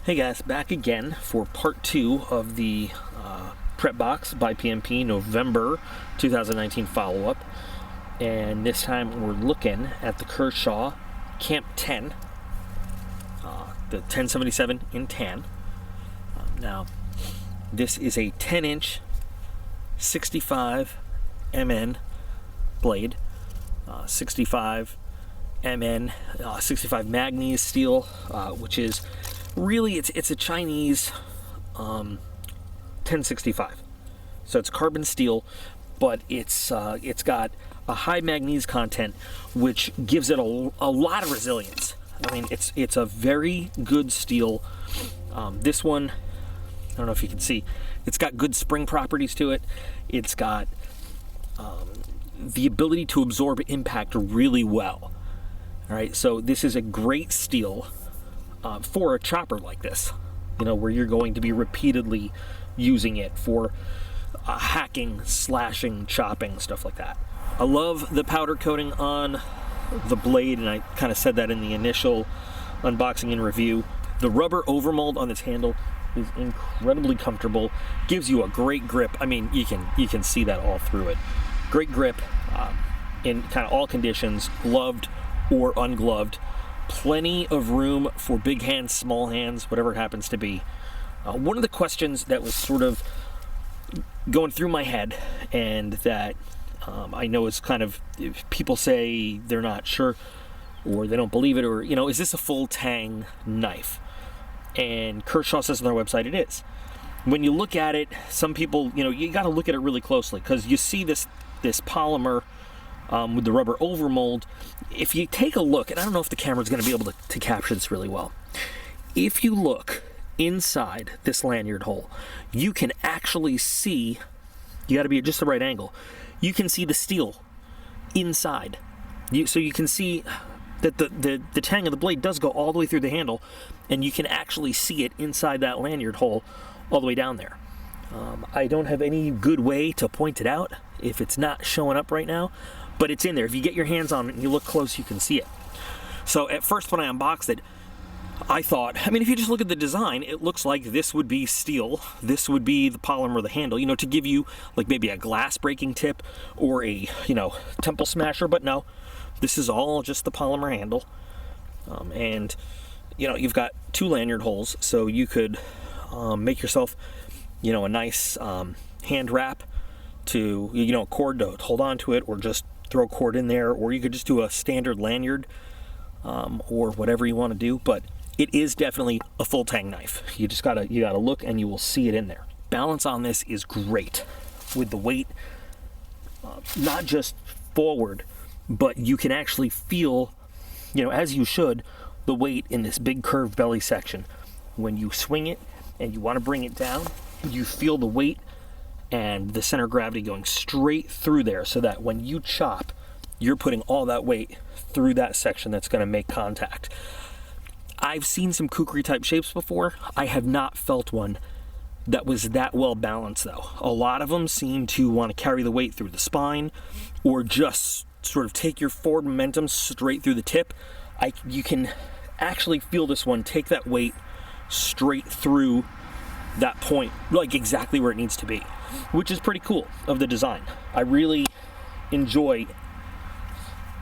Hey guys, back again for part 2 of the Prep Box by PMP November 2019 follow-up. And this time we're looking at the Kershaw Camp 10, the 1077 in tan. Now, this is a 10-inch 65 MN blade, 65 MN, 65 manganese steel, which is really, it's a Chinese 1065. So it's carbon steel, but it's got a high manganese content, which gives it a lot of resilience. I mean, it's a very good steel. This one, I don't know if you can see, it's got good spring properties to it. It's got the ability to absorb impact really well. All right, so this is a great steel for a chopper like this, you know, where you're going to be repeatedly using it for hacking, slashing, chopping, stuff like that. I love the powder coating on the blade, and I kind of said that in the initial unboxing and review. The rubber overmold on this handle is incredibly comfortable, gives you a great grip. I mean, you can see that all through it. Great grip in kind of all conditions, gloved or ungloved. Plenty of room for big hands, small hands, whatever it happens to be. One of the questions that was sort of going through my head, and that I know is kind of, people say they're not sure or they don't believe it, or, you know, is this a full tang knife? And Kershaw says on their website it is. When you look at it, some people, you know, you got to look at it really closely, because you see this polymer with the rubber overmold. If you take a look, and I don't know if the camera's going to be able to capture this really well. If you look inside this lanyard hole, you can actually see, you got to be at just the right angle, you can see the steel inside. So you can see that the tang of the blade does go all the way through the handle, and you can actually see it inside that lanyard hole all the way down there. I don't have any good way to point it out if it's not showing up right now, but it's in there. If you get your hands on it and you look close, you can see it. So at first, when I unboxed it, I thought, I mean, if you just look at the design, it looks like this would be steel, this would be the polymer of the handle, you know, to give you like maybe a glass breaking tip or a, you know, temple smasher. But no, this is all just the polymer handle. And, you know, you've got 2 lanyard holes, so you could make yourself, you know, a nice hand wrap to, you know, a cord to hold on to it, or just throw a cord in there, or you could just do a standard lanyard, or whatever you want to do. But it is definitely a full tang knife. You gotta look, and you will see it in there. Balance on this is great with the weight, not just forward, but you can actually feel, you know, as you should, the weight in this big curved belly section. When you swing it and you want to bring it down, you feel the weight and the center of gravity going straight through there, so that when you chop, you're putting all that weight through that section that's going to make contact. I've seen some kukri type shapes before. I have not felt one that was that well balanced, though. A lot of them seem to want to carry the weight through the spine, or just sort of take your forward momentum straight through the tip. You can actually feel this one take that weight straight through that point, like exactly where it needs to be, which is pretty cool of the design. I really enjoy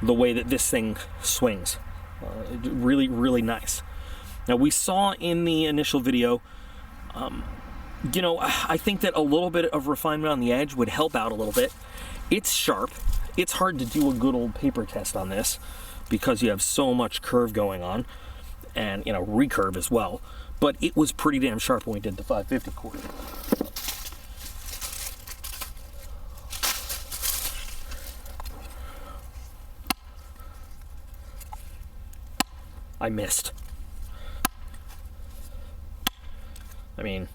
the way that this thing swings. Really, really nice. Now, we saw in the initial video, you know, I think that a little bit of refinement on the edge would help out a little bit. It's sharp. It's hard to do a good old paper test on this, because you have so much curve going on, and, you know, recurve as well. But it was pretty damn sharp when we did the 550 quarter. I missed. I mean,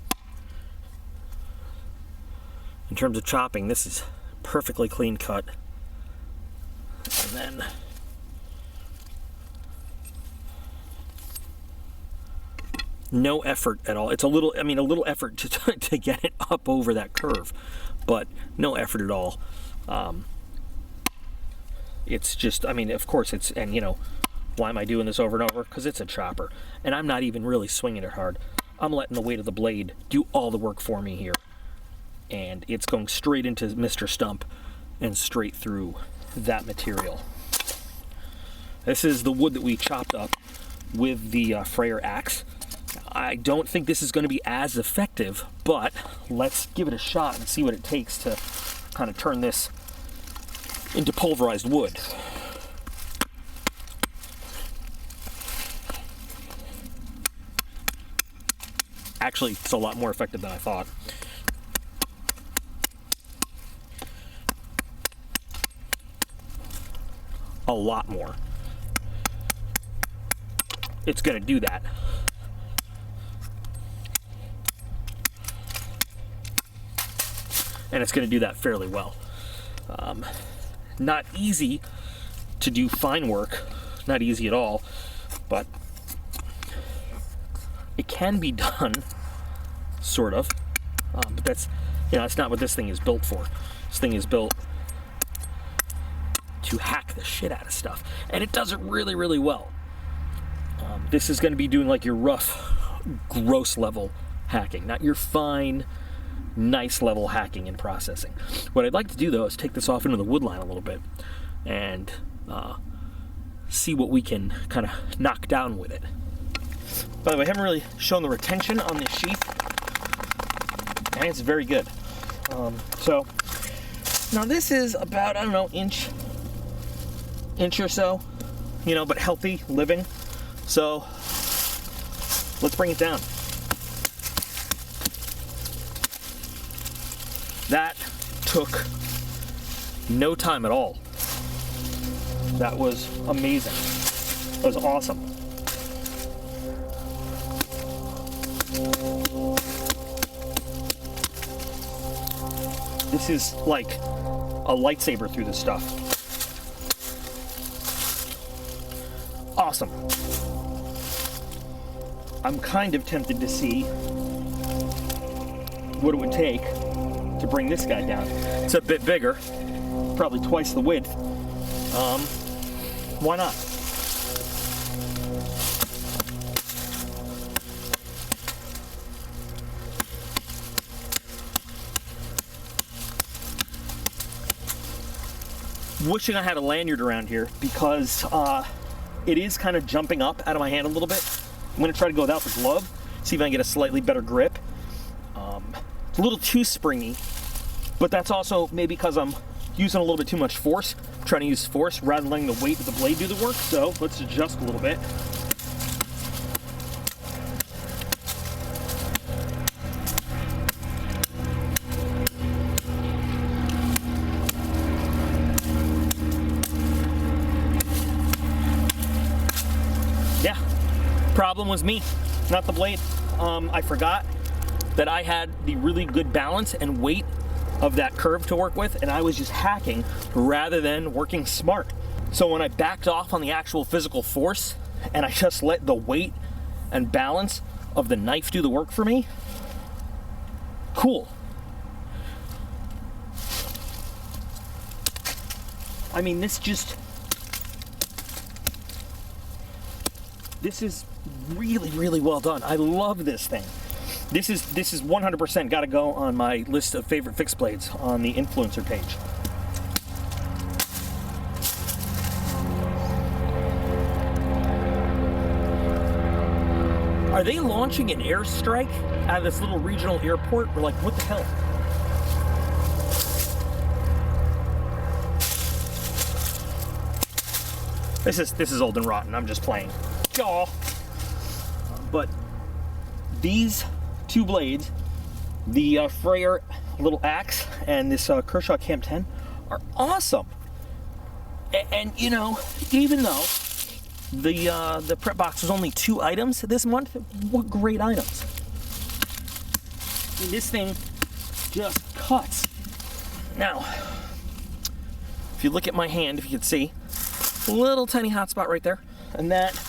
in terms of chopping, this is perfectly clean cut. And then no effort at all. It's a little effort to get it up over that curve, but no effort at all. It's just, I mean, of course it's, and you know, Why am I doing this over and over? Because it's a chopper, and I'm not even really swinging it hard. I'm letting the weight of the blade do all the work for me here. And it's going straight into Mr. Stump and straight through that material. This is the wood that we chopped up with the Freyer axe. I don't think this is going to be as effective, but let's give it a shot and see what it takes to kind of turn this into pulverized wood. Actually, it's a lot more effective than I thought. A lot more. It's going to do that. And it's going to do that fairly well. Not easy to do fine work, not easy at all, but it can be done, sort of. But that's, that's not what this thing is built for. This thing is built to hack the shit out of stuff, and it does it really, really well. This is going to be doing like your rough, gross level hacking, not your fine, nice level hacking and processing. What I'd like to do though is take this off into the wood line a little bit and see what we can kind of knock down with it. By the way, I haven't really shown the retention on this sheath, and it's very good. So now this is about, I don't know, inch or so, but healthy living. So let's bring it down. That took no time at all. That was amazing. That was awesome. This is like a lightsaber through this stuff. Awesome. I'm kind of tempted to see what it would take to bring this guy down. It's a bit bigger, probably twice the width. Why not? Wishing I had a lanyard around here because it is kind of jumping up out of my hand a little bit. I'm going to try to go without the glove, see if I can get a slightly better grip. It's a little too springy, but that's also maybe because I'm using a little bit too much force. I'm trying to use force rather than letting the weight of the blade do the work, so let's adjust a little bit. Yeah, problem was me, not the blade. I forgot that I had the really good balance and weight of that curve to work with, and I was just hacking rather than working smart. So when I backed off on the actual physical force and I just let the weight and balance of the knife do the work for me, cool. I mean, this is really, really well done. I love this thing. This is 100% got to go on my list of favorite fixed blades on the influencer page. Are they launching an airstrike out of this little regional airport? We're like, what the hell? This is old and rotten. I'm just playing. Y'all. But these two blades, the Freyer little axe and this Kershaw Cam 10, are awesome. And even though the prep box was only 2 items this month, what great items. I mean, this thing just cuts. Now, if you look at my hand, if you can see, a little tiny hot spot right there, and that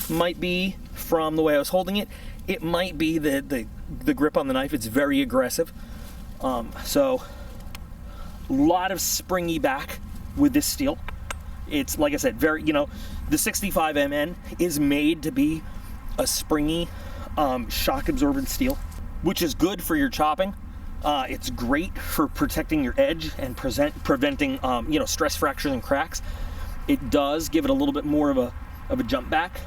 might be from the way I was holding it. It might be the grip on the knife. It's very aggressive. So a lot of springy back with this steel. It's, like I said, very, you know, the 65MN is made to be a springy, shock absorbent steel, which is good for your chopping. It's great for protecting your edge and preventing, you know, stress fractures and cracks. It does give it a little bit more of a jump back,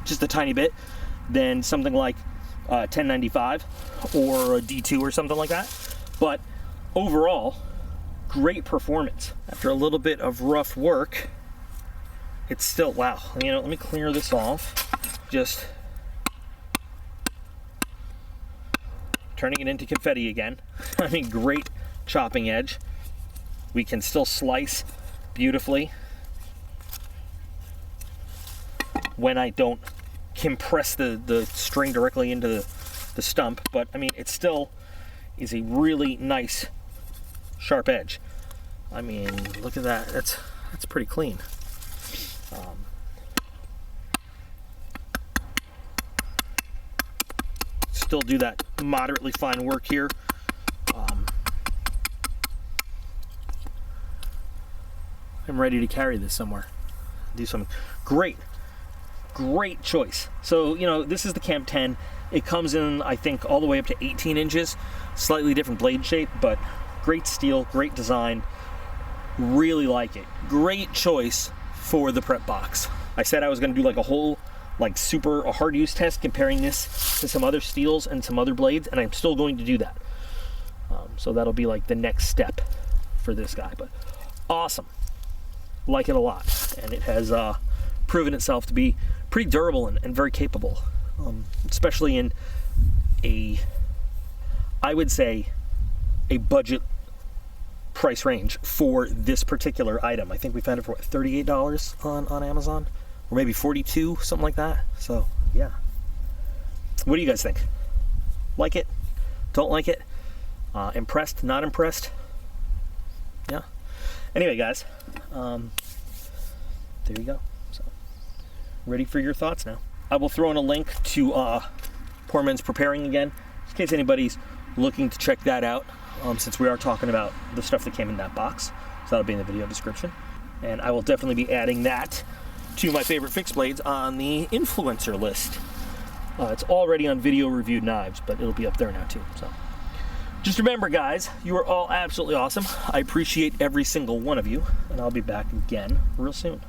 just a tiny bit, than something like 1095 or a D2 or something like that. But overall, great performance. After a little bit of rough work, it's still, wow. You know, let me clear this off. Just turning it into confetti again. I mean, great chopping edge. We can still slice beautifully when I don't compress the string directly into the stump, but I mean, it still is a really nice sharp edge. I mean, look at that. That's pretty clean. Still do that moderately fine work here. I'm ready to carry this somewhere. Do some great choice. So, you know, this is the Camp 10. It comes in, I think, all the way up to 18 inches. Slightly different blade shape, but great steel, great design. Really like it. Great choice for the prep box. I said I was going to do like a whole, like super hard use test comparing this to some other steels and some other blades, and I'm still going to do that. So that'll be like the next step for this guy. But awesome. Like it a lot. And it has proven itself to be pretty durable and very capable, especially in I would say, a budget price range for this particular item. I think we found it for what, $38 on Amazon, or maybe $42, something like that. So yeah, what do you guys think? Like it? Don't like it? Impressed? Not impressed? Yeah. Anyway, guys, there you go. So, ready for your thoughts now. I will throw in a link to Poor Man's Preparing again, in case anybody's looking to check that out, since we are talking about the stuff that came in that box. So that'll be in the video description. And I will definitely be adding that to my favorite fixed blades on the influencer list. It's already on Video Reviewed Knives, but it'll be up there now too. So just remember, guys, you are all absolutely awesome. I appreciate every single one of you, and I'll be back again real soon.